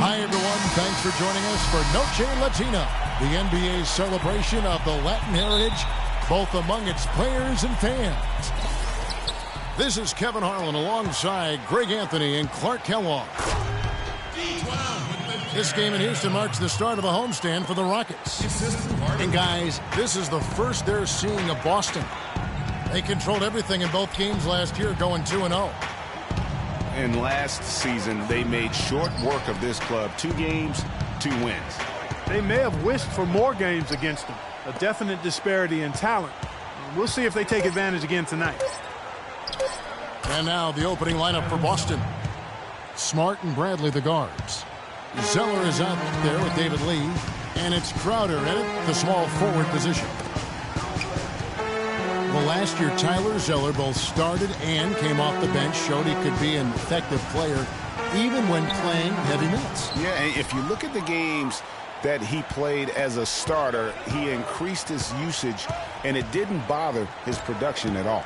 Hi, everyone. Thanks for joining us for Noche Latina, the NBA's celebration of the Latin heritage, both among its players and fans. This is Kevin Harlan alongside Greg Anthony and Clark Kellogg. This game in Houston marks the start of a homestand for the Rockets. And guys, this is the first they're seeing of Boston. They controlled everything in both games last year, going 2-0. And last season, they made short work of this club. 2 games, 2 wins. They may have wished for more games against them. A definite disparity in talent. We'll see if they take advantage again tonight. And now the opening lineup for Boston. Smart and Bradley, the guards. Zeller is out there with David Lee. And it's Crowder in it, the small forward position. Well, last year, Tyler Zeller both started and came off the bench, showed he could be an effective player even when playing heavy minutes. Yeah, and if you look at the games that he played as a starter, he increased his usage, and it didn't bother his production at all.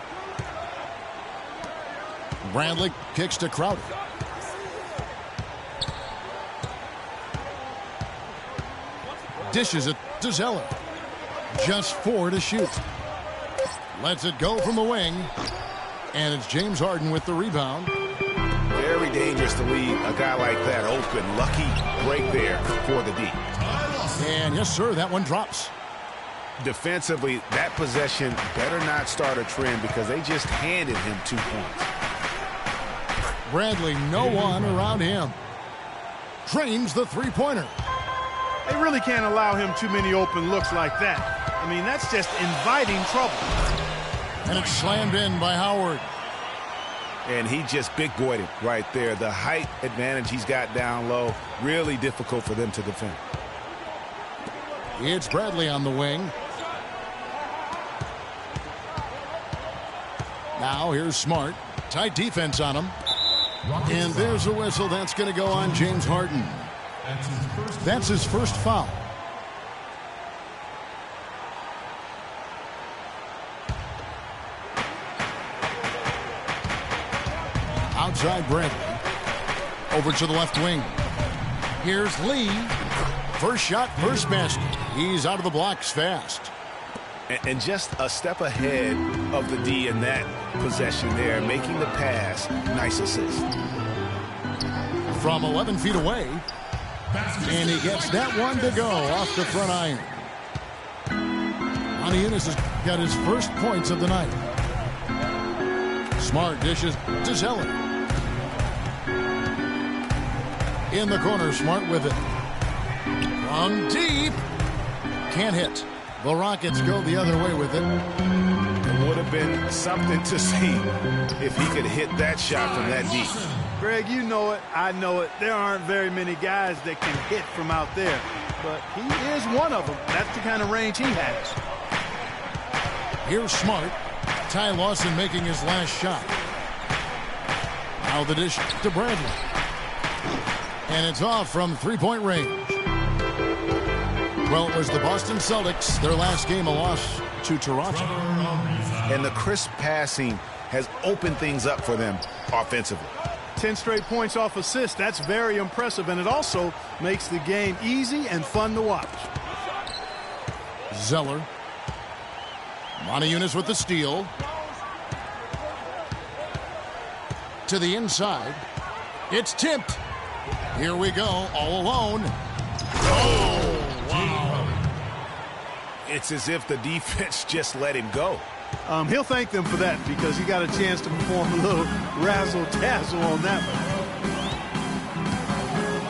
Bradley kicks to Crowder. Dishes it to Zeller. Just 4 to shoot. Lets it go from the wing. And it's James Harden with the rebound. Very dangerous to leave a guy like that open. Lucky break there for the D. And yes, sir, that one drops. Defensively, that possession better not start a trend because they just handed him 2 points. Bradley, no one around him. Drains the three-pointer. They really can't allow him too many open looks like that. I mean, that's just inviting trouble. And it's slammed in by Howard. And he just big-boyed it right there. The height advantage he's got down low, really difficult for them to defend. It's Bradley on the wing. Now here's Smart. Tight defense on him. And there's a whistle. That's going to go on James Harden. That's his first foul. Outside Bradley. Over to the left wing. Here's Lee. First shot, first basket. He's out of the blocks fast. And just a step ahead of the D in that possession there, making the pass. Nice assist. From 11 feet away. And he gets that one to go off the front iron. Anyang-lsy has got his first points of the night. Smart dishes to Zeller. In the corner, Smart with it. From deep. Can't hit. The Rockets go the other way with it. It would have been something to see if he could hit that shot from that deep. Greg, you know it. I know it. There aren't very many guys that can hit from out there. But he is one of them. That's the kind of range he has. Here's Smart. Ty Lawson making his last shot. Now the dish to Bradley. And it's off from three-point range. Well, it was the Boston Celtics, their last game, a loss to Toronto. And the crisp passing has opened things up for them offensively. 10 straight points off assists. That's very impressive, and it also makes the game easy and fun to watch. Zeller. Anyang-lsy with the steal. To the inside. It's tipped. Here we go, all alone. Oh, wow. It's as if the defense just let him go. He'll thank them for that because he got a chance to perform a little razzle-dazzle on that one.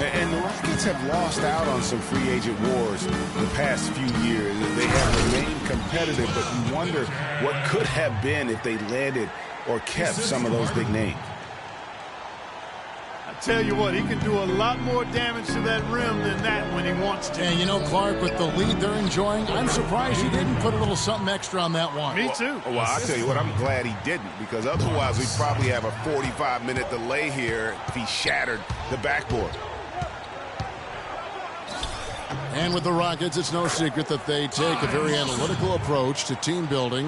And the Rockets have lost out on some free agent wars the past few years. They have remained competitive, but you wonder what could have been if they landed or kept some of those big names. Tell you what, he can do a lot more damage to that rim than that when he wants to. And you know, Clark, with the lead they're enjoying, I'm surprised he didn't put a little something extra on that one. Me too. Well, I'll tell you what, I'm glad he didn't, because otherwise we'd probably have a 45-minute delay here if he shattered the backboard. And with the Rockets, it's no secret that they take a very analytical approach to team building.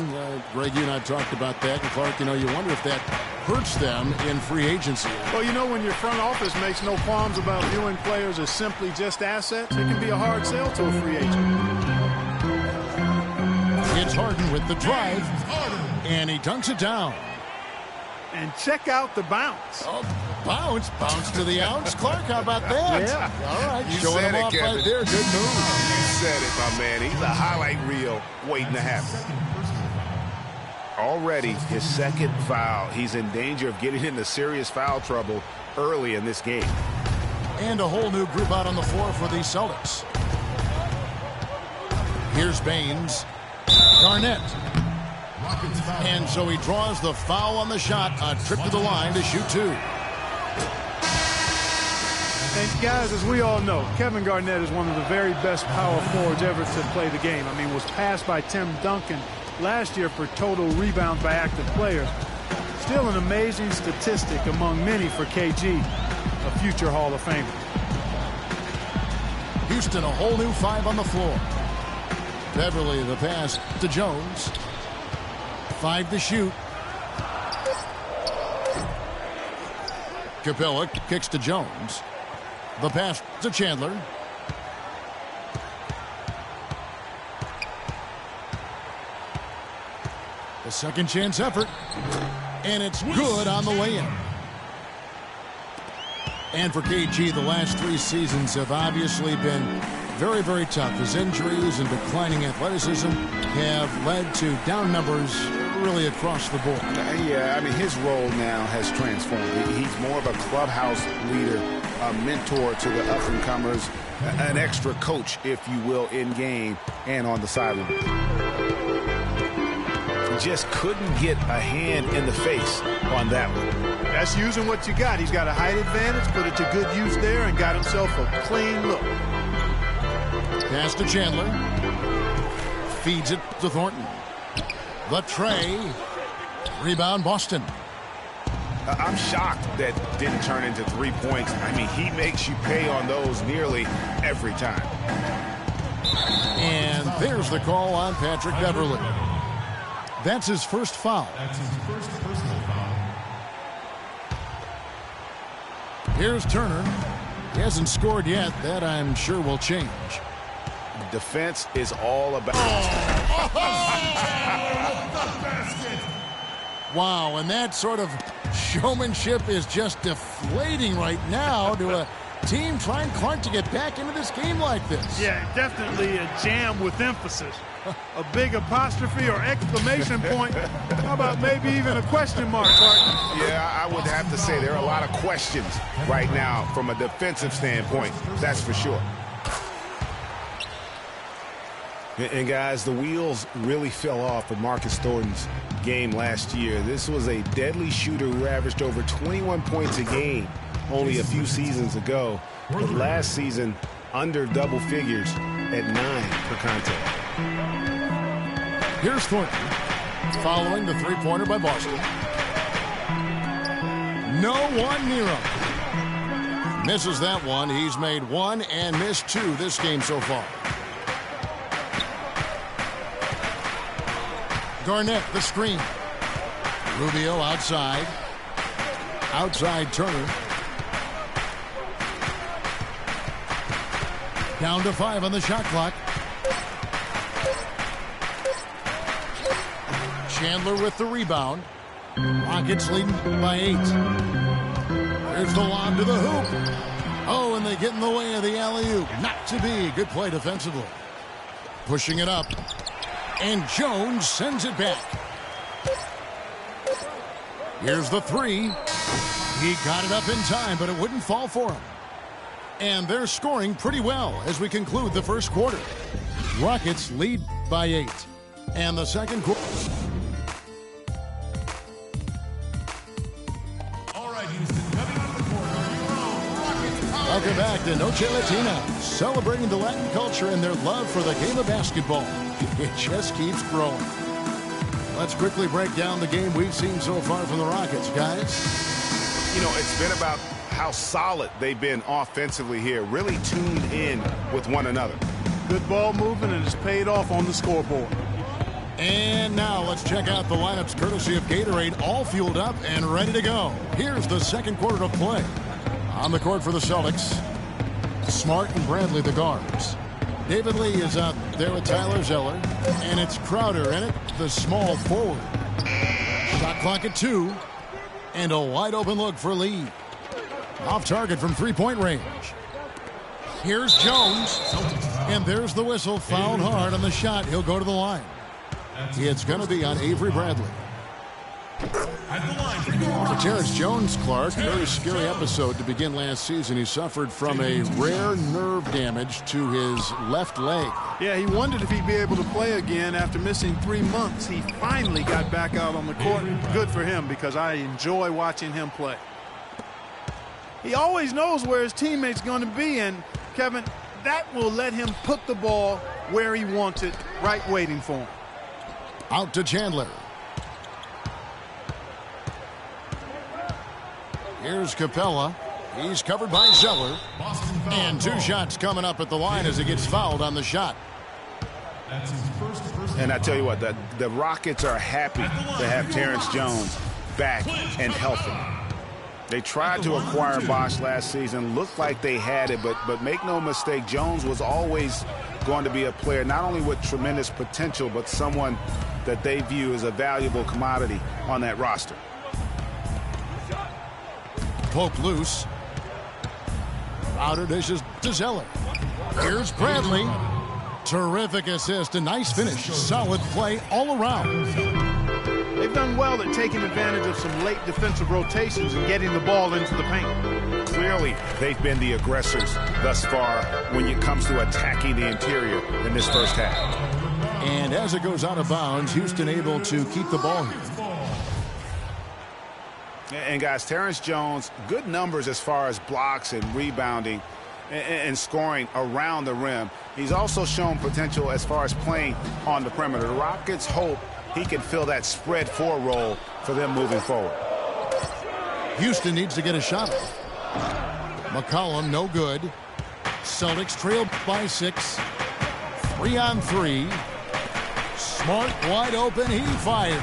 Greg, you and I talked about that. And Clark, you know, you wonder if that hurts them in free agency. Well, you know, when your front office makes no qualms about viewing players as simply just assets, it can be a hard sell to a free agent. It's Harden with the drive, and he dunks it down. And check out the bounce. Oh, bounce to the ounce. Clark, how about that? Yeah. All right, You showing said him it, off Kevin. right there. Good move. You said it, my man. He's a highlight reel waiting to happen. Already his second foul. He's in danger of getting into serious foul trouble early in this game. And a whole new group out on the floor for the Celtics. Here's Baines. Garnett. And so he draws the foul on the shot. A trip to the line to shoot two. And guys, as we all know, Kevin Garnett is one of the very best power forwards ever to play the game. I mean, was passed by Tim Duncan last year for total rebounds by active players. Still an amazing statistic among many for KG, a future Hall of Famer. Houston, a whole new 5 on the floor. Beverly, the pass to Jones. 5 to shoot. Capella kicks to Jones. The pass to Chandler. The second chance effort. And it's good on the way in. And for KG, the last 3 seasons have obviously been very, very tough. His injuries and declining athleticism have led to down numbers really across the board. Yeah, I mean, his role now has transformed. He's more of a clubhouse leader, a mentor to the up-and-comers, an extra coach, if you will, in game and on the sideline. Just couldn't get a hand in the face on that one. That's using what you got. He's got a height advantage, put it to good use there, and got himself a clean look. Pass to Chandler. Feeds it to Thornton. The tray. Rebound Boston. I'm shocked that didn't turn into 3 points. I mean, he makes you pay on those nearly every time. And there's the call on Patrick Beverly. That's his first foul. That's his first personal foul. Here's Turner. He hasn't scored yet. That, I'm sure, will change. Defense is all about... Wow, and that sort of showmanship is just deflating right now to a team trying, Clark, to get back into this game like this. Yeah, definitely a jam with emphasis. A big apostrophe or exclamation point. How about maybe even a question mark, Clark? Yeah, I would have to say there are a lot of questions right now from a defensive standpoint. That's for sure. And guys, the wheels really fell off of Marcus Thornton's game last year. This was a deadly shooter who averaged over 21 points a game only a few seasons ago. But last season, under double figures at 9 per contest. Here's Thornton following the three-pointer by Boston. No one near him. Misses that one. He's made 1 and missed 2 this game so far. Garnett, the screen. Rubio outside. Outside Turner. Down to 5 on the shot clock. Chandler with the rebound. Rockets leading by 8. There's the lob to the hoop. Oh, and they get in the way of the alley-oop. Not to be. Good play defensively. Pushing it up. And Jones sends it back. Here's the 3. He got it up in time, but it wouldn't fall for him. And they're scoring pretty well as we conclude the first quarter. Rockets lead by 8. And the second quarter. All right, Houston, coming out of the corner, Rockets power. Welcome back to Noche Latina, celebrating the Latin culture and their love for the game of basketball. It just keeps growing. Let's quickly break down the game we've seen so far from the Rockets, guys. You know, it's been about how solid they've been offensively here, really tuned in with one another. Good ball movement, and it's paid off on the scoreboard. And now let's check out the lineups courtesy of Gatorade, all fueled up and ready to go. Here's the second quarter of play. On the court for the Celtics, Smart and Bradley the guards. David Lee is out there with Tyler Zeller, and it's Crowder in it, the small forward. Shot clock at 2, and a wide open look for Lee. Off target from three-point range. Here's Jones, and there's the whistle, fouled hard on the shot. He'll go to the line. It's going to be on Avery Bradley. For Terrence Jones, Clark, very scary episode to begin last season. He suffered from a rare nerve damage to his left leg. Yeah, he wondered if he'd be able to play again after missing 3 months. He finally got back out on the court. Good for him, because I enjoy watching him play. He always knows where his teammate's going to be, and Kevin, that will let him put the ball where he wants it, right waiting for him. Out to Chandler. Here's Capella. He's covered by Zeller. And 2 shots coming up at the line as he gets fouled on the shot. And I tell you what, the Rockets are happy to have Terrence Jones back and healthy. They tried to acquire Bosh last season. Looked like they had it, but make no mistake, Jones was always going to be a player not only with tremendous potential, but someone that they view as a valuable commodity on that roster. Poke loose. Crowder dishes to Zeller. Here's Bradley. Terrific assist, a nice finish. Solid play all around. They've done well at taking advantage of some late defensive rotations and getting the ball into the paint. Clearly, they've been the aggressors thus far when it comes to attacking the interior in this first half. And as it goes out of bounds, Houston able to keep the ball here. And guys, Terrence Jones, good numbers as far as blocks and rebounding and scoring around the rim. He's also shown potential as far as playing on the perimeter. The Rockets hope he can fill that spread 4 role for them moving forward. Houston needs to get a shot off. McCollum, no good. Celtics trail by 6. 3-on-3. Smart wide open. He fires.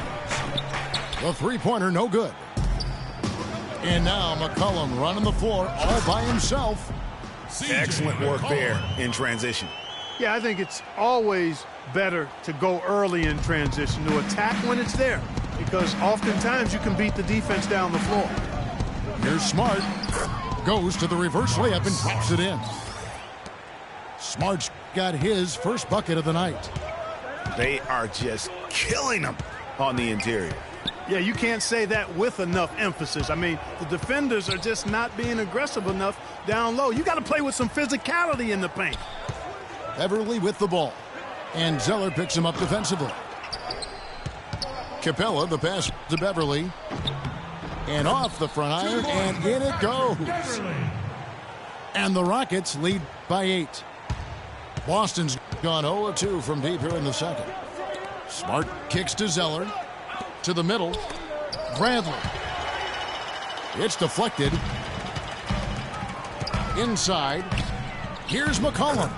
The three-pointer, no good. And now McCollum running the floor all by himself. Excellent work there in transition. Yeah, I think it's always better to go early in transition, to attack when it's there, because oftentimes you can beat the defense down the floor. Here's Smart. Goes to the reverse layup and drops it in. Smart's got his first bucket of the night. They are just killing them on the interior. Yeah, you can't say that with enough emphasis. I mean, the defenders are just not being aggressive enough down low. You got to play with some physicality in the paint. Beverly with the ball. And Zeller picks him up defensively. Capella, the pass to Beverly. And off the front iron, and in it goes. And the Rockets lead by 8. Boston's gone 0-2 from deep here in the second. Smart kicks to Zeller. To the middle. Bradley. It's deflected. Inside. Here's McCollum.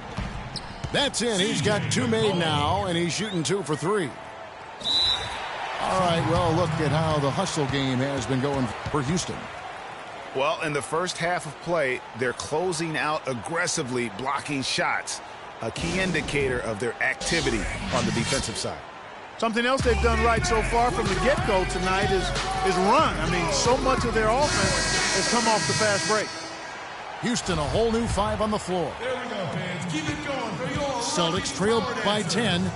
That's in. He's got 2 made now, and he's shooting 2 for 3. All right, well, look at how the hustle game has been going for Houston. Well, in the first half of play, they're closing out aggressively, blocking shots, a key indicator of their activity on the defensive side. Something else they've done right so far from the get-go tonight is run. I mean, so much of their offense has come off the fast break. Houston, a whole new 5 on the floor. There we go, fans. Keep it going for your Celtics trail by 10.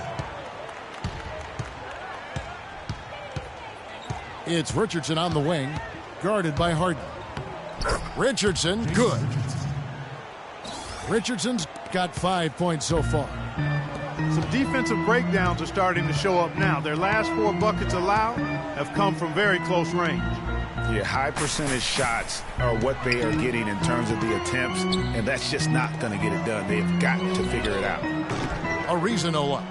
It's Richardson on the wing, guarded by Harden. Richardson, good. Richardson's got 5 points so far. Some defensive breakdowns are starting to show up now. Their last 4 buckets allowed have come from very close range. Yeah, high percentage shots are what they are getting in terms of the attempts, and that's just not going to get it done. They've got to figure it out. Ariza no luck.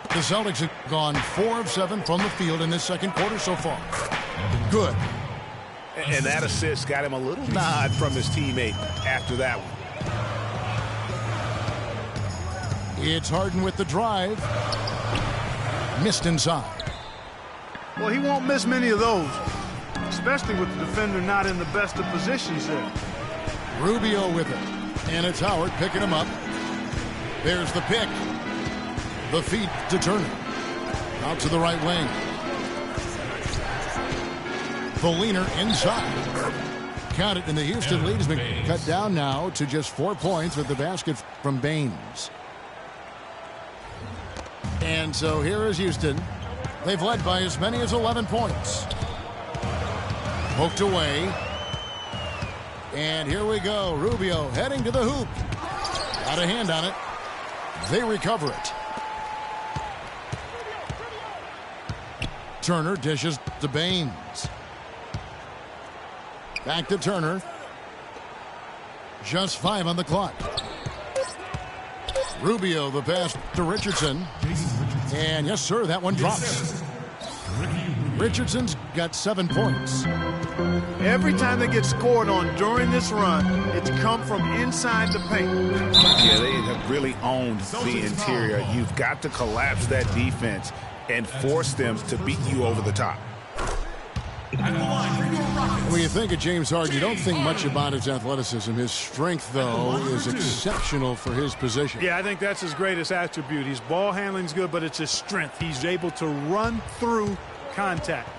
The Celtics have gone 4 of 7 from the field in this second quarter so far. Good. And that assist got him a little nod from his teammate after that one. It's Harden with the drive. missed inside. Well, he won't miss many of those, especially with the defender not in the best of positions there. Rubio with it. And it's Howard picking him up. There's the pick. The feed to Turner. Out to the right wing. The leaner inside. Count it, and the Houston lead has been cut down now to just 4 points with the basket from Baines. And so here is Houston. They've led by as many as 11 points. Poked away. And here we go. Rubio heading to the hoop. Got a hand on it. They recover it. Turner dishes to Baines. Back to Turner. Just 5 on the clock. Rubio the pass to Richardson. And yes, sir, that one drops. Richardson's got 7 points. Every time they get scored on during this run, it's come from inside the paint. Yeah, they have really owned the interior. You've got to collapse that defense and force them to beat you over the top. When you think of James Harden, you don't think much about his athleticism. His strength, though, is exceptional for his position. Yeah, I think that's his greatest attribute. His ball handling's good, but it's his strength. He's able to run through contact.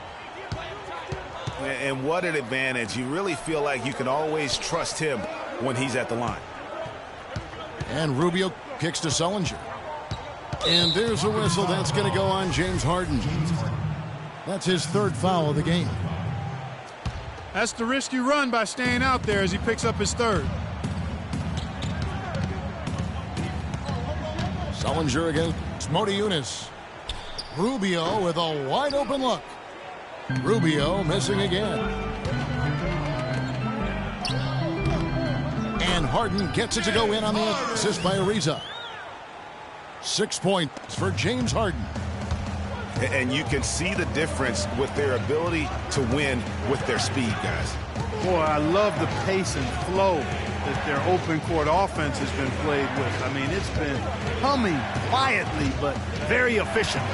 And what an advantage. You really feel like you can always trust him when he's at the line. And Rubio kicks to Sullinger. And there's a whistle that's going to go on James Harden. That's his 3rd foul of the game. That's the risk you run by staying out there as he picks up his 3rd. Sullinger against Moti Yunus. Rubio with a wide open look. Rubio missing again. And Harden gets it to go in on the assist by Ariza. 6 points for James Harden. And you can see the difference with their ability to win with their speed, guys. Boy, I love the pace and flow that their open court offense has been played with. I mean, it's been humming quietly, but very efficient.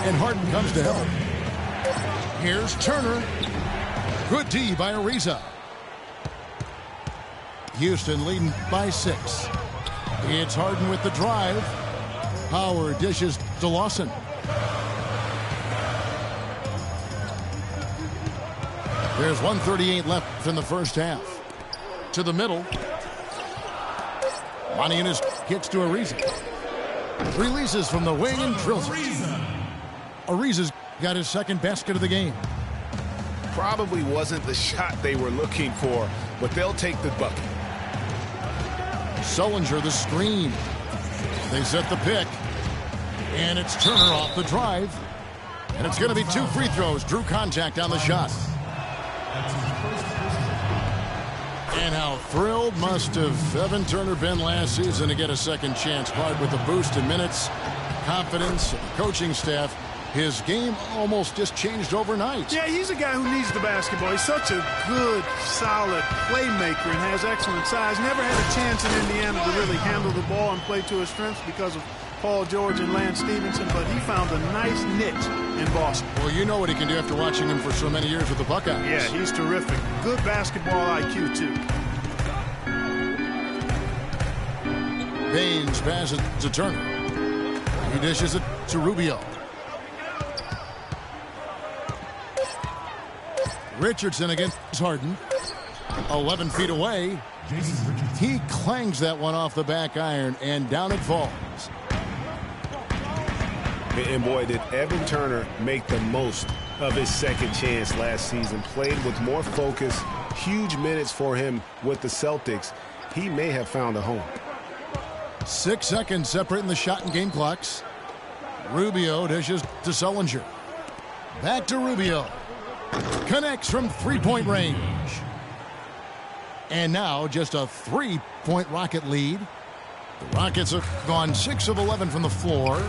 And Harden comes to help. Here's Turner. Good D by Ariza. Houston leading by 6. It's Harden with the drive. Howard dishes to Lawson. There's 1:38 left in the first half. To the middle. Moniunas gets to Ariza. Releases from the wing and drills it. Ariza's got his 2nd basket of the game. Probably wasn't the shot they were looking for, but they'll take the bucket. Sullinger the screen. They set the pick. And it's Turner off the drive. And it's going to be 2 free throws. Drew contact on the shot. And how thrilled must have Evan Turner been last season to get a 2nd chance card with the boost in minutes, confidence, coaching staff. His game almost just changed overnight. Yeah, he's a guy who needs the basketball. He's such a good, solid playmaker and has excellent size. Never had a chance in Indiana to really handle the ball and play to his strengths because of Paul George and Lance Stevenson, but he found a nice niche in Boston. Well, you know what he can do after watching him for so many years with the Buckeyes. Yeah, he's terrific. Good basketball IQ, too. Baines passes to Turner. He dishes it to Rubio. Richardson against Harden. 11 feet away. He clangs that one off the back iron, and down it falls. And boy, did Evan Turner make the most of his 2nd chance last season. Played with more focus, huge minutes for him with the Celtics. He may have found a home. 6 seconds separating the shot and game clocks. Rubio dishes to Sullinger. Back to Rubio. Connects from 3-point range. And now just a 3-point Rocket lead. The Rockets have gone 6 of 11 from the floor.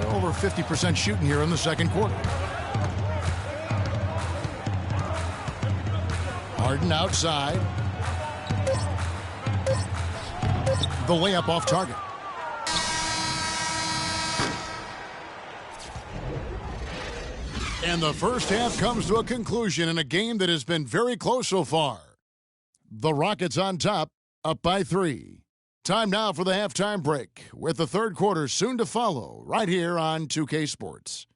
Over 50% shooting here in the 2nd quarter. Harden outside. The layup off target. And the first half comes to a conclusion in a game that has been very close so far. The Rockets on top, up by 3. Time now for the halftime break, with the third quarter soon to follow, right here on 2K Sports.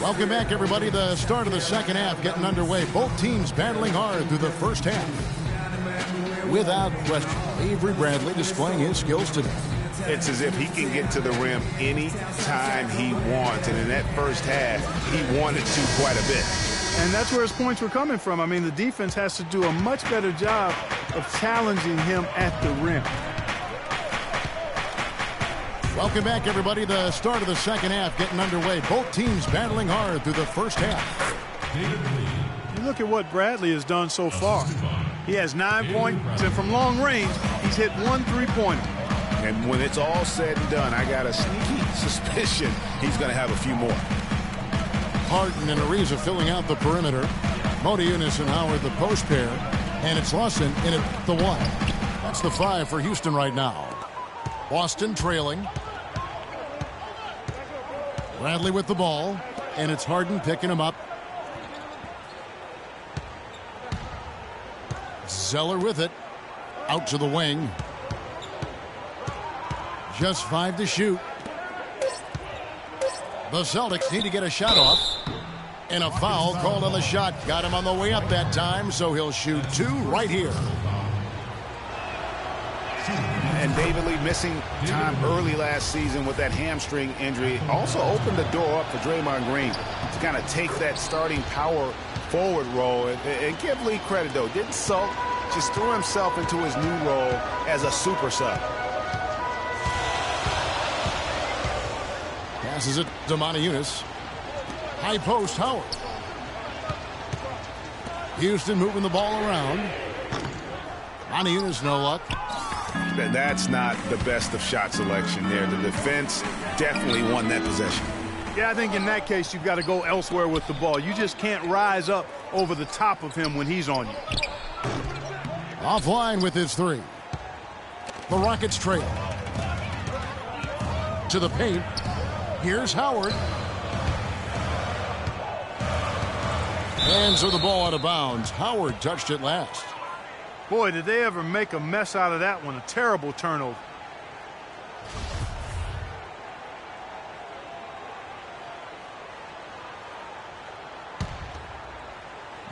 Welcome back, everybody. The start of the second half getting underway. Both teams battling hard through the first half. Without question, Avery Bradley displaying his skills today. It's as if he can get to the rim any time he wants. And in that first half, he wanted to quite a bit. And that's where his points were coming from. I mean, the defense has to do a much better job of challenging him at the rim. Welcome back, everybody. The start of the second half getting underway. Both teams battling hard through the first half. You look at what Bradley has done so far. He has 9 points, and from long range, he's hit 1 3-pointer. And when it's all said and done, I got a sneaky suspicion he's going to have a few more. Harden and Ariza filling out the perimeter. Modiunas and Howard the post pair. And it's Lawson in at the 1. That's the 5 for Houston right now. Boston trailing. Bradley with the ball, and it's Harden picking him up. Zeller with it. Out to the wing. Just 5 to shoot. The Celtics need to get a shot off. And a foul called on the shot. Got him on the way up that time, so he'll shoot 2 right here. And David Lee missing time early last season with that hamstring injury also opened the door up for Draymond Green to kind of take that starting power forward role. And give Lee credit, though. Didn't sulk, just threw himself into his new role as a super sub. Passes it to Modiunas. High post, Howard. Houston moving the ball around. Modiunas, no luck. That's not the best of shot selection there. The defense definitely won that possession. Yeah, I think in that case, you've got to go elsewhere with the ball. You just can't rise up over the top of him when he's on you. Offline with his 3. The Rockets trail. To the paint. Here's Howard. And so the ball out of bounds. Howard touched it last. Boy, did they ever make a mess out of that one. A terrible turnover.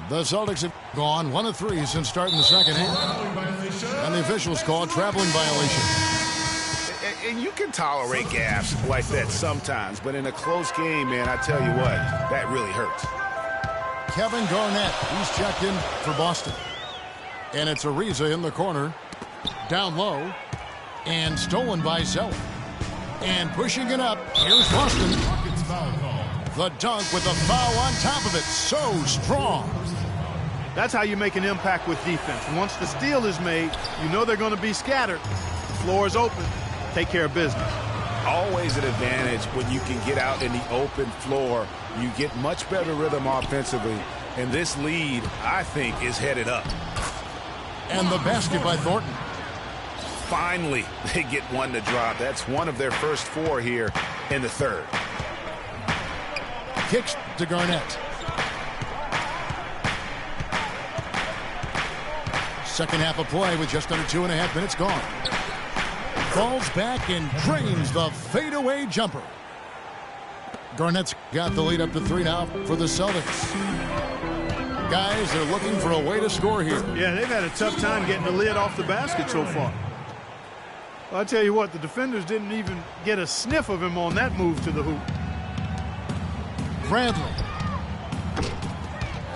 The Celtics have gone 1 of 3 since starting the second half. And the officials call a traveling violation. And you can tolerate gaffes like that sometimes, but in a close game, man, I tell you what, that really hurts. Kevin Garnett, he's checked in for Boston. And it's Ariza in the corner. Down low. And stolen by Zeller. And pushing it up. Here's Boston. The dunk with the foul on top of it. So strong. That's how you make an impact with defense. Once the steal is made, you know they're going to be scattered. The floor is open. Take care of business. Always an advantage when you can get out in the open floor. You get much better rhythm offensively. And this lead, I think, is headed up. And the basket by Thornton. Finally, they get one to drop. That's one of their first 4 here in the third. Kicks to Garnett. Second half of play with just under 2.5 minutes gone. Falls back and drains the fadeaway jumper. Garnett's got the lead up to 3 now for the Celtics. Guys, they're looking for a way to score here. Yeah, they've had a tough time getting the lid off the basket so far. Well, I tell you what, the defenders didn't even get a sniff of him on that move to the hoop. Bradley.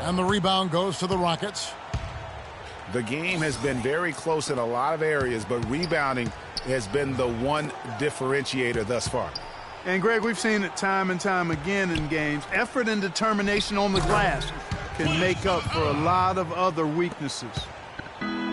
And the rebound goes to the Rockets. The game has been very close in a lot of areas, but rebounding has been the one differentiator thus far. And, Greg, we've seen it time and time again in games. Effort and determination on the glass can make up for a lot of other weaknesses.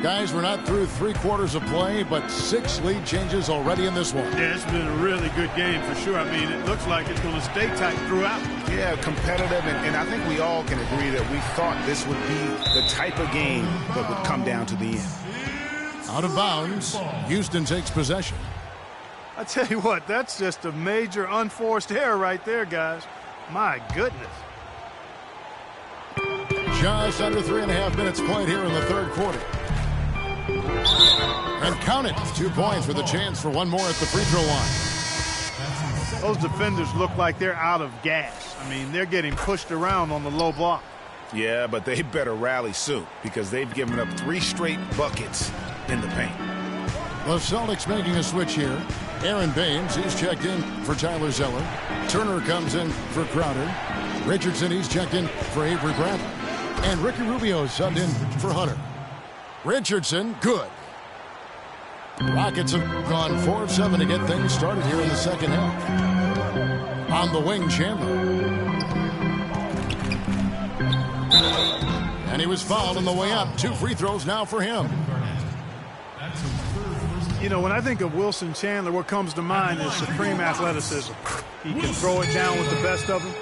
Guys, we're not through 3 quarters of play, but 6 lead changes already in this one. Yeah, it's been a really good game for sure. I mean, it looks like it's going to stay tight throughout. Yeah, competitive, and I think we all can agree that we thought this would be the type of game that would come down to the end. Out of bounds, Houston takes possession. I tell you what, that's just a major unforced error right there, guys. My goodness. Just under 3.5 minutes played here in the third quarter. And count it, 2 points with a chance for one more at the free throw line. Those defenders look like they're out of gas. I mean, they're getting pushed around on the low block. Yeah, but they better rally soon because they've given up 3 straight buckets in the paint. The Celtics making a switch here. Aaron Baines, he's checked in for Tyler Zeller. Turner comes in for Crowder. Richardson, he's checked in for Avery Bradley. And Ricky Rubio subbed in for Hunter. Richardson, good. Rockets have gone 4 of 7 to get things started here in the second half. On the wing, Chandler. And he was fouled on the way up. 2 free throws now for him. You know, when I think of Wilson Chandler, what comes to mind is supreme athleticism. He can throw it down with the best of them,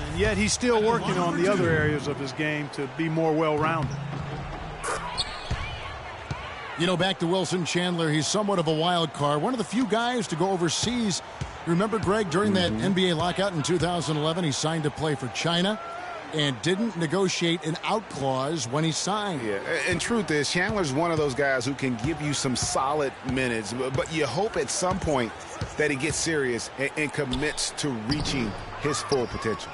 and yet he's still working on the other areas of his game to be more well-rounded. You know, back to Wilson Chandler, he's somewhat of a wild card. One of the few guys to go overseas. Remember, Greg, during that NBA lockout in 2011, he signed to play for China and didn't negotiate an out clause when he signed. Yeah, and truth is, Chandler's one of those guys who can give you some solid minutes, but you hope at some point that he gets serious and commits to reaching his full potential.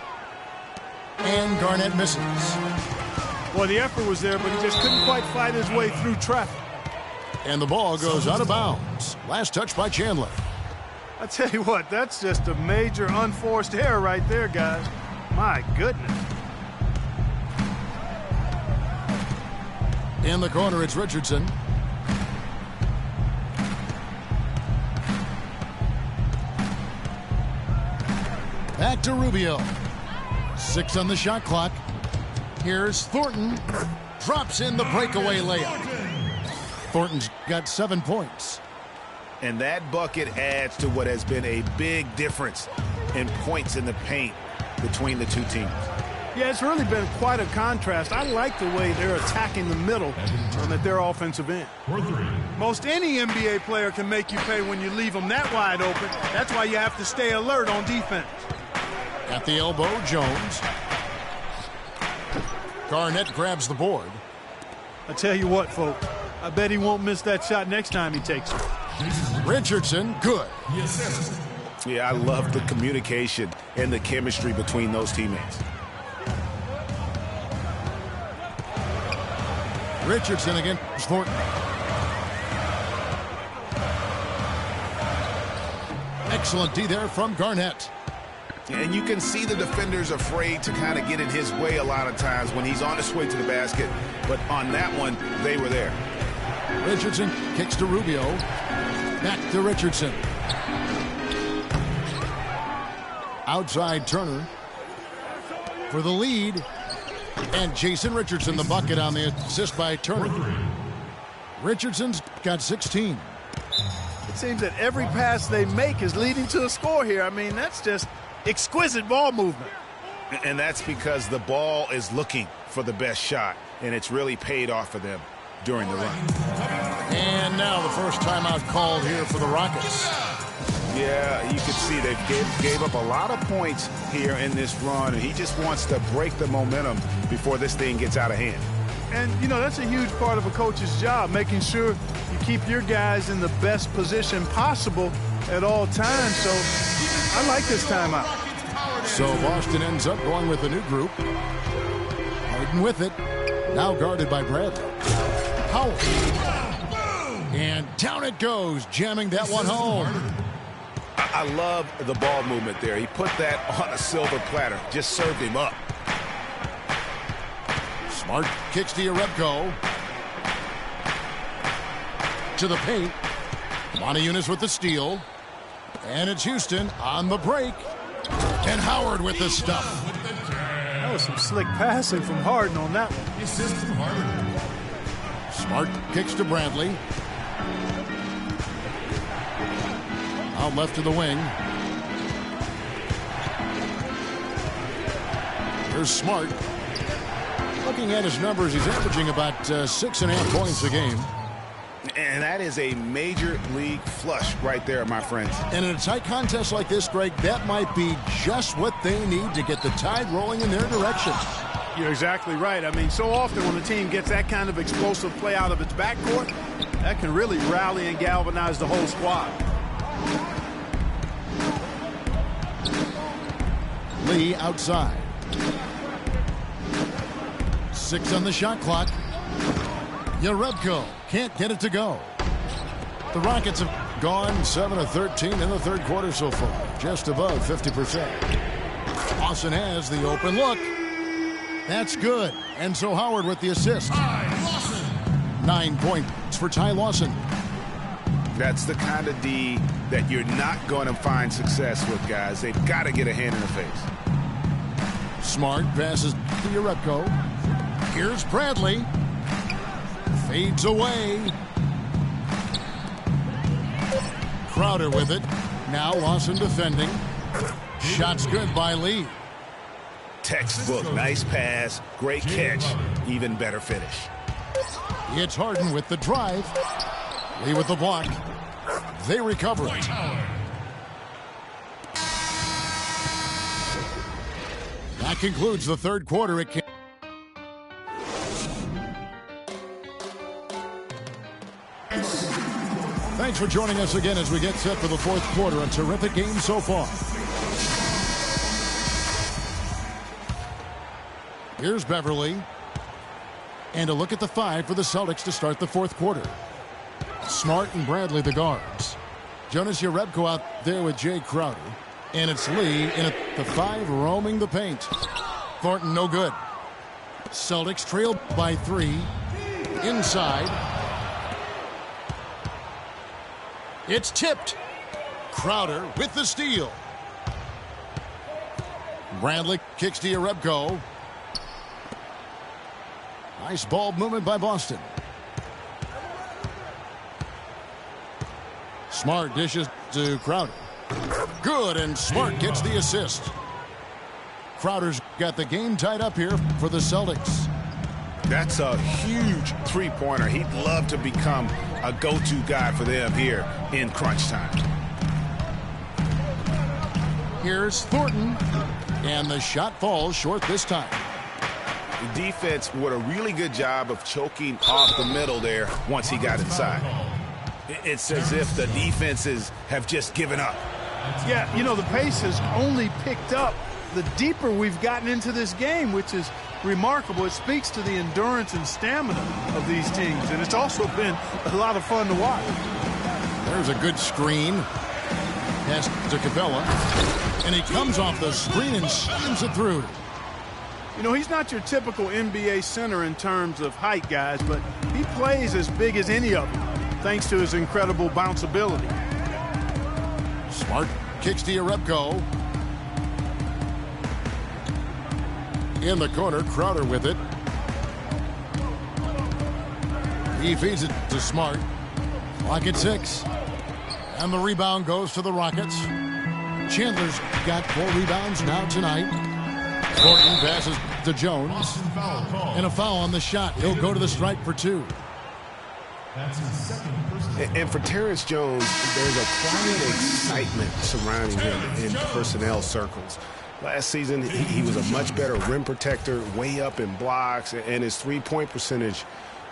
And Garnett misses. Well, the effort was there, but he just couldn't quite fight his way through traffic. And the ball goes out of bounds. Last touch by Chandler. I tell you what, that's just a major unforced error right there, guys. My goodness. In the corner, it's Richardson. Back to Rubio. 6 on the shot clock. Here's Thornton. Drops in the breakaway layup. Thornton's got 7 points. And that bucket adds to what has been a big difference in points in the paint between the 2 teams. Yeah, it's really been quite a contrast. I like the way they're attacking the middle at their offensive end. Most any NBA player can make you pay when you leave them that wide open. That's why you have to stay alert on defense. At the elbow, Jones. Garnett grabs the board. I tell you what, folks, I bet he won't miss that shot next time he takes it. Richardson, good. Yeah, I love the communication and the chemistry between those teammates. Richardson against Thornton. Excellent D there from Garnett. And you can see the defenders afraid to kind of get in his way a lot of times when he's on his way to the basket. But on that one, they were there. Richardson kicks to Rubio. Back to Richardson. Outside Turner for the lead. And Jason Richardson, the bucket on the assist by Turner. Richardson's got 16. It seems that every pass they make is leading to a score here. I mean, that's just exquisite ball movement. And that's because the ball is looking for the best shot, and it's really paid off for them during the run. And now the first timeout called here for the Rockets. Yeah, you can see they gave up a lot of points here in this run, and he just wants to break the momentum before this thing gets out of hand. And, you know, that's a huge part of a coach's job, making sure you keep your guys in the best position possible at all times. So I like this timeout. So Boston ends up going with a new group. Harden with it. Now guarded by Bradley. Howell. And down it goes, jamming that one home. I love the ball movement there. He put that on a silver platter. Just served him up. Smart kicks to Yarebko. To the paint. Montejunas with the steal. And it's Houston on the break. And Howard with the stuff. That was some slick passing from Harden on that one. Smart kicks to Bradley. Out left to the wing. Here's Smart. Looking at his numbers, he's averaging about 6.5 points a game. And that is a major league flush right there, my friends. And in a tight contest like this, Greg, that might be just what they need to get the tide rolling in their direction. You're exactly right. I mean, so often when the team gets that kind of explosive play out of its backcourt, that can really rally and galvanize the whole squad. Lee outside. 6 on the shot clock. Yarebko can't get it to go. The Rockets have gone 7 of 13 in the third quarter so far, just above 50%. Lawson has the open look. That's good. And so Howard with the assist. 9 points for Ty Lawson. That's the kind of D that you're not going to find success with, guys. They've got to get a hand in the face. Smart passes to Yarebko. Here's Bradley. Fades away. Crowder with it. Now Lawson defending. Shot's good by Lee. Textbook. Nice pass. Great catch. Even better finish. It's Harden with the drive. Lee with the block. They recover it. That concludes the third quarter. Thanks for joining us again as we get set for the fourth quarter. A terrific game so far. Here's Beverly. And a look at the 5 for the Celtics to start the fourth quarter. Smart and Bradley the guards. Jonas Yarebko out there with Jay Crowder. And it's Lee in at the 5 roaming the paint. Thornton no good. Celtics trailed by 3. Inside. It's tipped. Crowder with the steal. Bradley kicks to Yarebko. Nice ball movement by Boston. Smart dishes to Crowder. Good, and Smart gets the assist. Crowder's got the game tied up here for the Celtics. That's a huge three-pointer. He'd love to become a go-to guy for them here in crunch time. Here's Thornton, and the shot falls short this time. The defense did a really good job of choking off the middle there once he got inside. It's as if the defenses have just given up. Yeah, you know, the pace has only picked up the deeper we've gotten into this game, which is remarkable. It speaks to the endurance and stamina of these teams, and it's also been a lot of fun to watch. There's a good screen. Pass to Capella, and he comes off the screen and slams it through. You know, he's not your typical NBA center in terms of height, guys, but he plays as big as any of them, thanks to his incredible bounceability. Smart kicks to Yarebko. In the corner, Crowder with it. He feeds it to Smart. Clock at 6. And the rebound goes to the Rockets. Chandler's got 4 rebounds now tonight. Thornton passes to Jones. And a foul on the shot. He'll go to the stripe for 2. That's his second personal. And for Terrence Jones, there's a quiet excitement surrounding him in personnel circles. Last season, he was a much better rim protector, way up in blocks, and his three-point percentage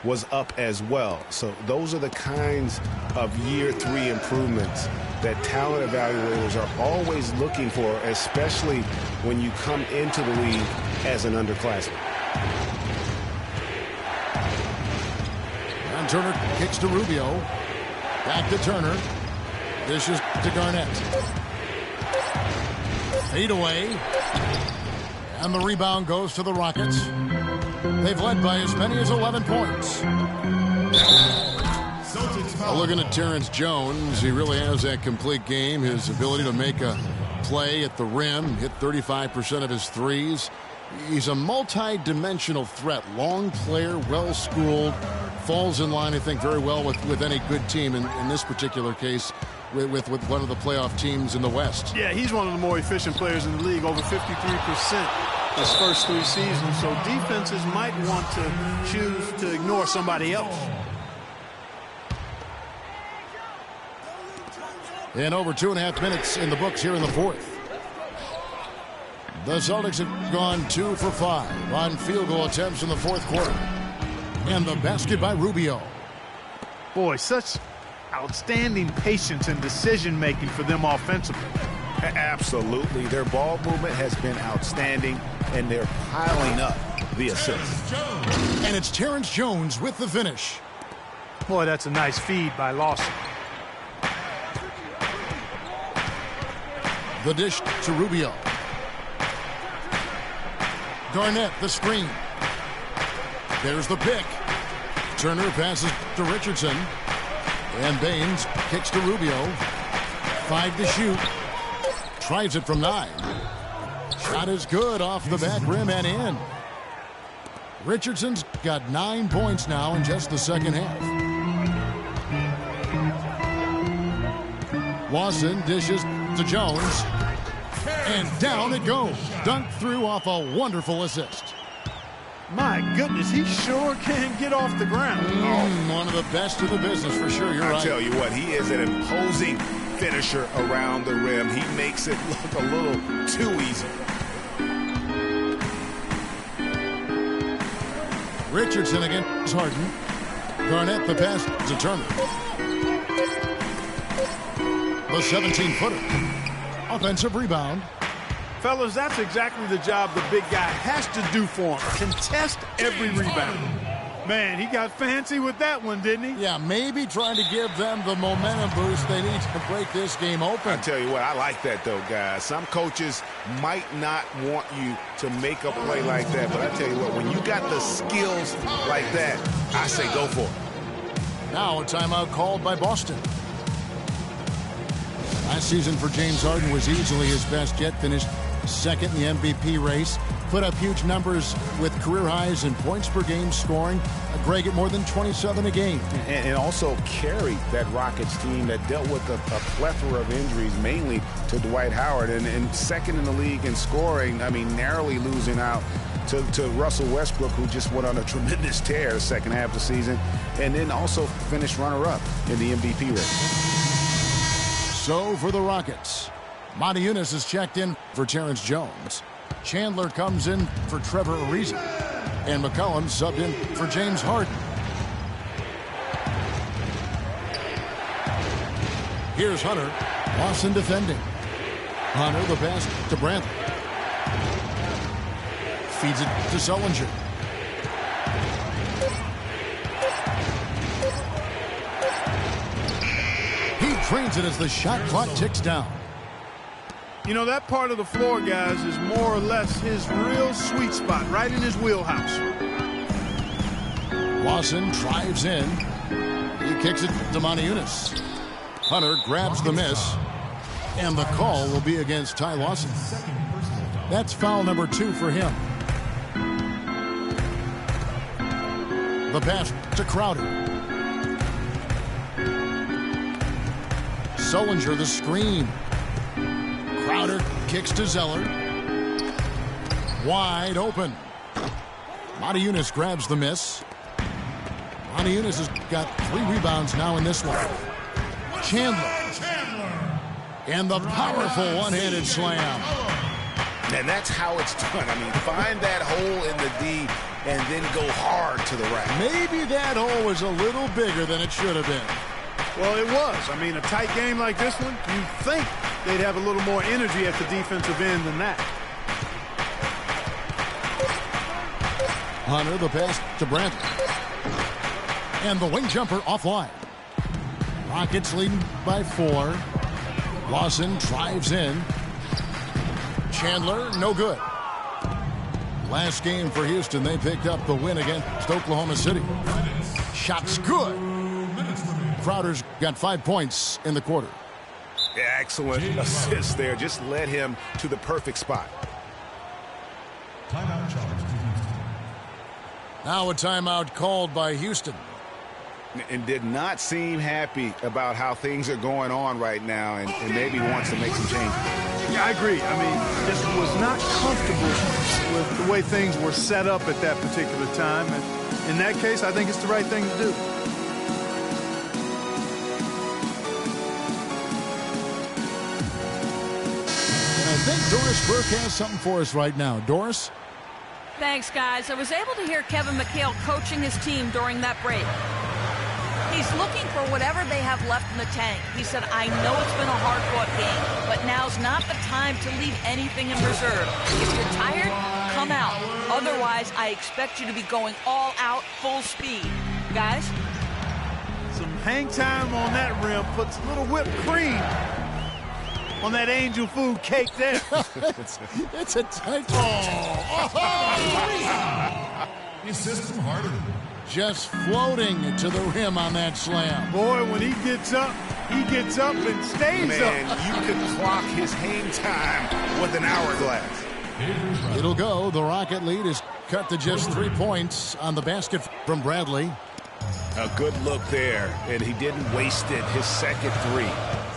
was up as well. So those are the kinds of year 3 improvements that talent evaluators are always looking for, especially when you come into the league as an underclassman. And Turner kicks to Rubio. Back to Turner. Dishes to Garnett. Fade away. And the rebound goes to the Rockets. They've led by as many as 11 points. Looking at Terrence Jones, he really has that complete game. His ability to make a play at the rim, hit 35% of his threes, He's a multi-dimensional threat. Long player, well-schooled, falls in line, I think, very well with any good team. In this particular case, with one of the playoff teams in the West. Yeah, he's one of the more efficient players in the league, over 53% his first 3 seasons. So defenses might want to choose to ignore somebody else. And over 2.5 minutes in the books here in the fourth. The Celtics have gone 2 for 5 on field goal attempts in the fourth quarter. And the basket by Rubio. Boy, such outstanding patience and decision-making for them offensively. Absolutely. Their ball movement has been outstanding, and they're piling up the assists. And it's Terrence Jones with the finish. Boy, that's a nice feed by Lawson. The dish to Rubio. Garnett, the screen. There's the pick. Turner passes to Richardson. And Baines kicks to Rubio. 5 to shoot. Tries it from 9. Shot is good off the back rim and in. Richardson's got 9 points now in just the second half. Lawson dishes to Jones. And down it goes. Dunked through off a wonderful assist. My goodness, he sure can get off the ground. One of the best in the business for sure. You're right. I tell you what, he is an imposing finisher around the rim. He makes it look a little too easy. Richardson against Harden. Garnett the pass to Turner. The 17-footer. Offensive rebound. Fellas, that's exactly the job the big guy has to do for him. Contest every rebound. Man, he got fancy with that one, didn't he? Yeah, maybe trying to give them the momentum boost they need to break this game open. I tell you what, I like that, though, guys. Some coaches might not want you to make a play like that, but I tell you what, when you got the skills like that, I say go for it. Now a timeout called by Boston. Last season for James Harden was easily his best yet. Finished second in the MVP race. Put up huge numbers with career highs in points per game scoring. Greg at more than 27 a game. And also carried that Rockets team that dealt with a plethora of injuries, mainly to Dwight Howard. And second in the league in scoring, I mean, narrowly losing out to Russell Westbrook, who just went on a tremendous tear the second half of the season. And then also finished runner-up in the MVP race. So for the Rockets, Monty Eunice has checked in for Terrence Jones. Chandler comes in for Trevor Ariza. And McCollum subbed in for James Harden. Here's Hunter. Lawson defending. Hunter the pass to Brantley. Feeds it to Sullinger. He trains it as the shot clock ticks down. You know, that part of the floor, guys, is more or less his real sweet spot, right in his wheelhouse. Lawson drives in. He kicks it to Monty Eunice. Hunter grabs the miss. And the call will be against Ty Lawson. That's foul number 2 for him. The pass to Crowder. Sullinger the screen. Crowder kicks to Zeller. Wide open. Monty Eunice grabs the miss. Monty Eunice has got 3 rebounds now in this one. Chandler. And the powerful one-handed slam. And that's how it's done. I mean, find that hole in the D and then go hard to the rack. Maybe that hole was a little bigger than it should have been. Well, it was. I mean, a tight game like this one, you'd think they'd have a little more energy at the defensive end than that. Hunter, the pass to Brantley. And the wing jumper offline. Rockets leading by 4. Lawson drives in. Chandler, no good. Last game for Houston, they picked up the win against Oklahoma City. Shots good. Crowder's got 5 points in the quarter. Excellent assist there. Just led him to the perfect spot. Timeout charge to Houston. Now a timeout called by Houston. And did not seem happy about how things are going on right now, and maybe wants to make some changes. Yeah, I agree. I mean, just was not comfortable with the way things were set up at that particular time. And in that case, I think it's the right thing to do. And I think Doris Burke has something for us right now. Doris? Thanks, guys. I was able to hear Kevin McHale coaching his team during that break. He's looking for whatever they have left in the tank. He said, I know it's been a hard-fought game, but now's not the time to leave anything in reserve. If you're tired, come out. Otherwise, I expect you to be going all out, full speed. Guys? Some hang time on that rim puts a little whipped cream on that angel food cake there. It's a tight. The system hardened. Just floating to the rim on that slam. Boy, when he gets up and stays Man, up. you could clock his hang time with an hourglass. It'll go. The Rocket lead is cut to just 3 points on the basket from Bradley. A good look there, and he didn't waste it. His second three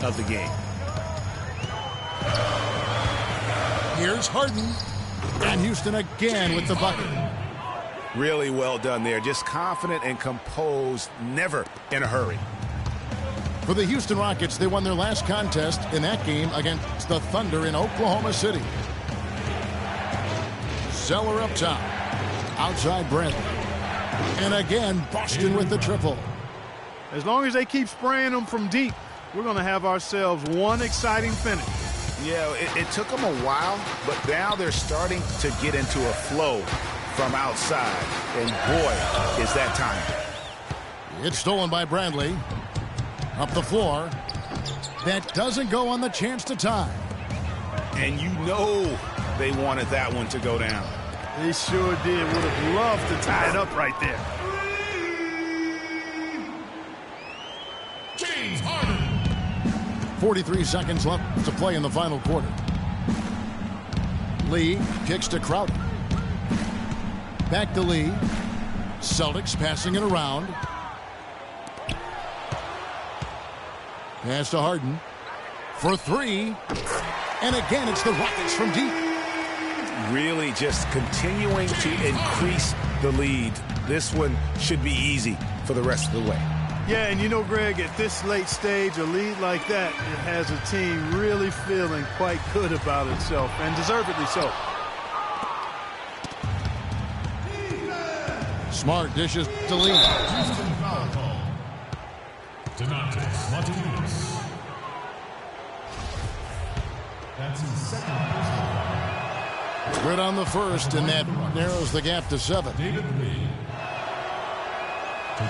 of the game. Here's Harden. And Houston again with the bucket. Really well done there. Just confident and composed, never in a hurry. For the Houston Rockets, they won their last contest in that game against the Thunder in Oklahoma City. Zeller up top. Outside Bradley. And again, Boston with the triple. As long as they keep spraying them from deep, we're going to have ourselves one exciting finish. Yeah, it took them a while, but now they're starting to get into a flow from outside. And boy, is that time. It's stolen by Bradley. Up the floor. That doesn't go on the chance to tie. And you know they wanted that one to go down. They sure did. Would have loved to tie it up right there. James Harden. 43 seconds left to play in the final quarter. Lee kicks to Crowder. Back to Lee. Celtics passing it around. Pass to Harden. For three. And again, it's the Rockets from deep. Really just continuing to increase the lead. This one should be easy for the rest of the way. Yeah, and you know, Greg, at this late stage, a lead like that, it has a team really feeling quite good about itself, and deservedly so. Smart dishes to Lee. Houston foul call. Donatas Martinez. That's his second personal foul. Good on the first, and that narrows the gap to 7. David Lee.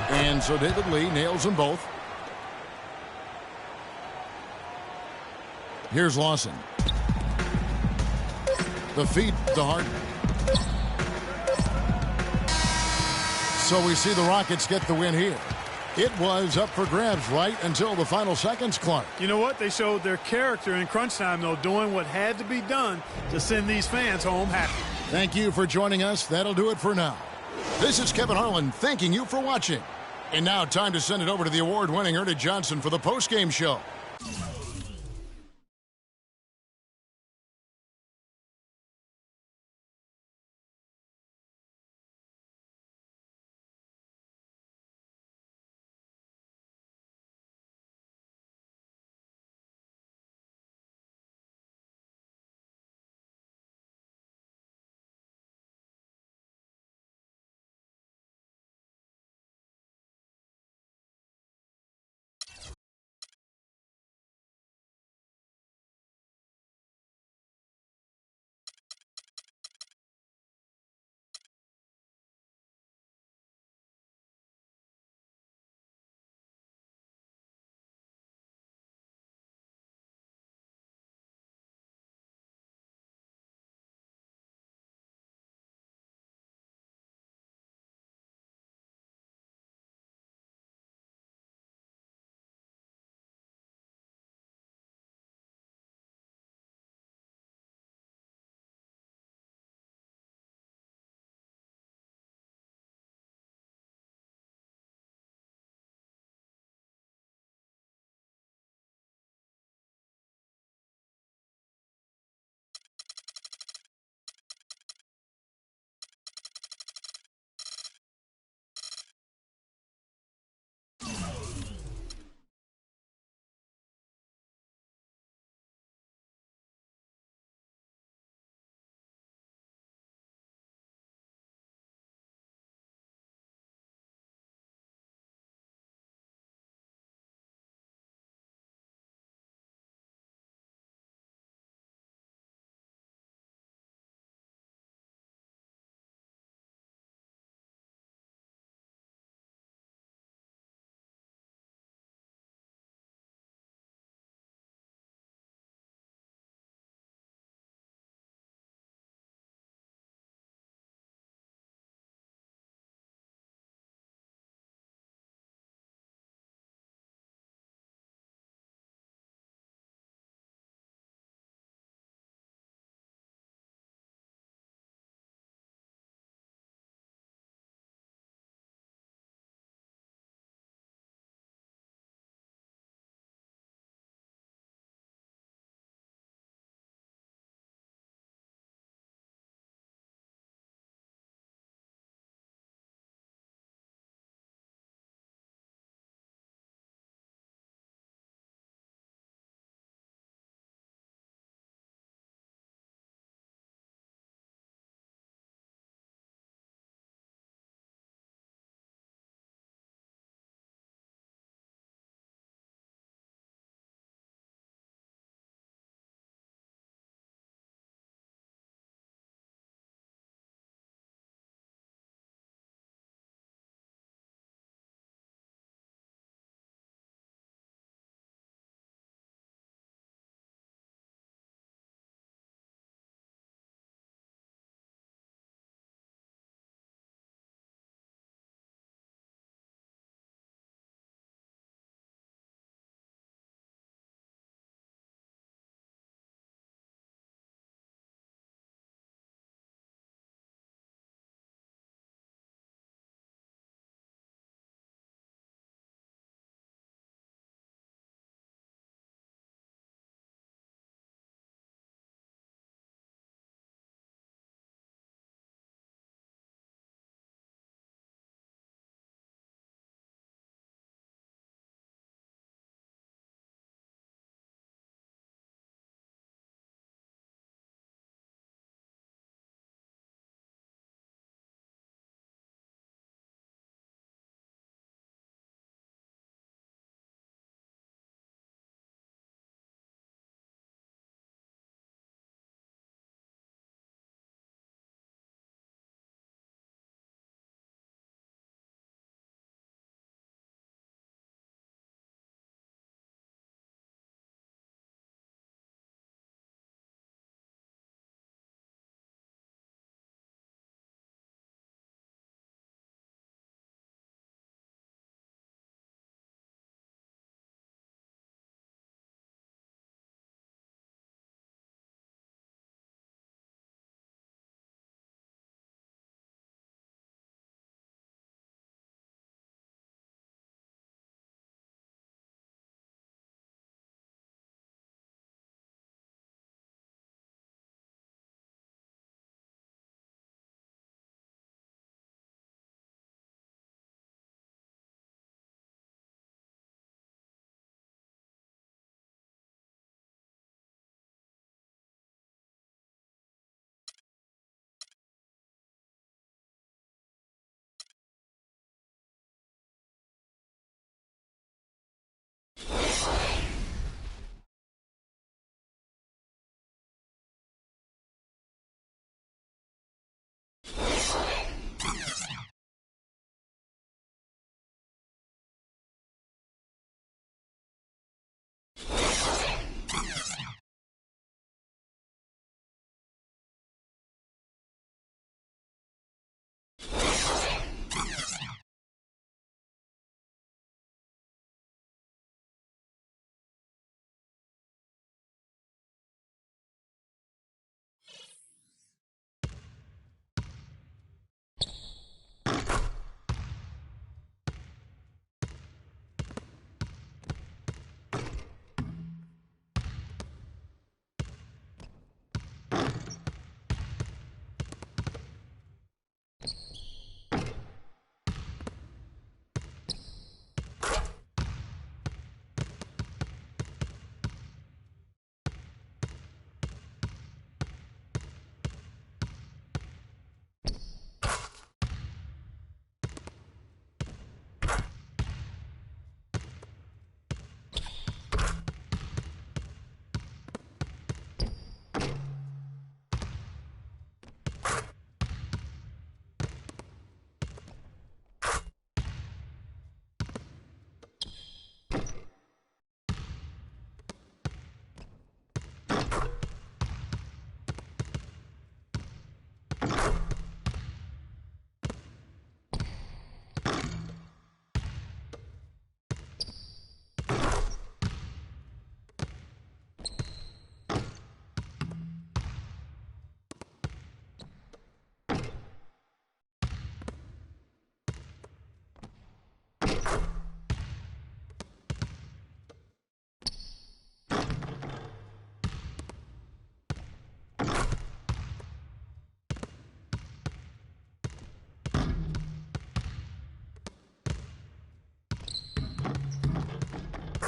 And so David Lee nails them both. Here's Lawson. The feed to Harden. So we see the Rockets get the win here. It was up for grabs right until the final seconds, Clark. You know what? They showed their character in crunch time, though, doing what had to be done to send these fans home happy. Thank you for joining us. That'll do it for now. This is Kevin Harlan thanking you for watching. And now time to send it over to the award-winning Ernie Johnson for the post-game show.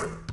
game.